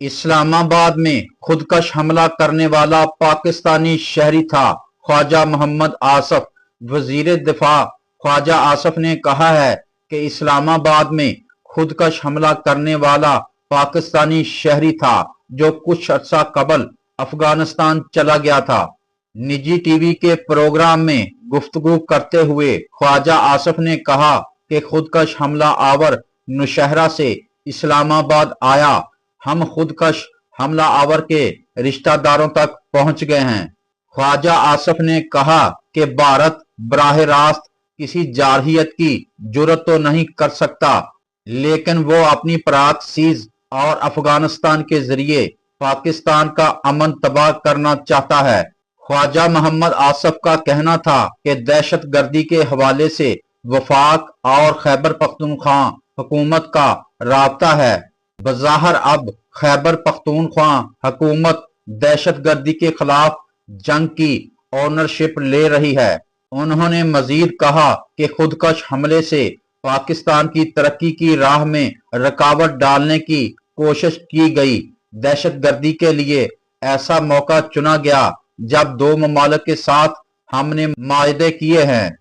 इस्लामाबाद में खुदकश हमला करने वाला पाकिस्तानी शहरी था ख्वाजा मोहम्मद आसफ। वजीर दिफा ख्वाजा आसफ ने कहा है कि इस्लामाबाद में खुदकश हमला करने वाला पाकिस्तानी शहरी था जो कुछ अर्सा कबल अफगानिस्तान चला गया था। निजी टीवी के प्रोग्राम में गुफ्तगू करते हुए ख्वाजा आसफ ने कहा कि खुदकश हमला आवर नौशहरा से इस्लामाबाद आया। हम खुदकश हमला आवर के रिश्तेदारों तक पहुंच गए हैं। ख्वाजा आसफ ने कहा कि भारत बराह रास्त किसी जारहियत की जुर्रत तो नहीं कर सकता, लेकिन वो अपनी प्रॉक्सीज और अफगानिस्तान के जरिए पाकिस्तान का अमन तबाह करना चाहता है। ख्वाजा मोहम्मद आसफ का कहना था कि दहशत गर्दी के हवाले से वफाक और खैबर पख्तूनख्वा हुकूमत का राब्ता है। बज़ाहिर अब खैबर पख्तूनख्वा हुकूमत दहशत गर्दी के खिलाफ जंग की ओनरशिप ले रही है। उन्होंने मजीद कहा कि खुदकश हमले से पाकिस्तान की तरक्की की राह में रुकावट डालने की कोशिश की गई। दहशत गर्दी के लिए ऐसा मौका चुना गया जब दो ममालिक के साथ हमने माहदे किए हैं।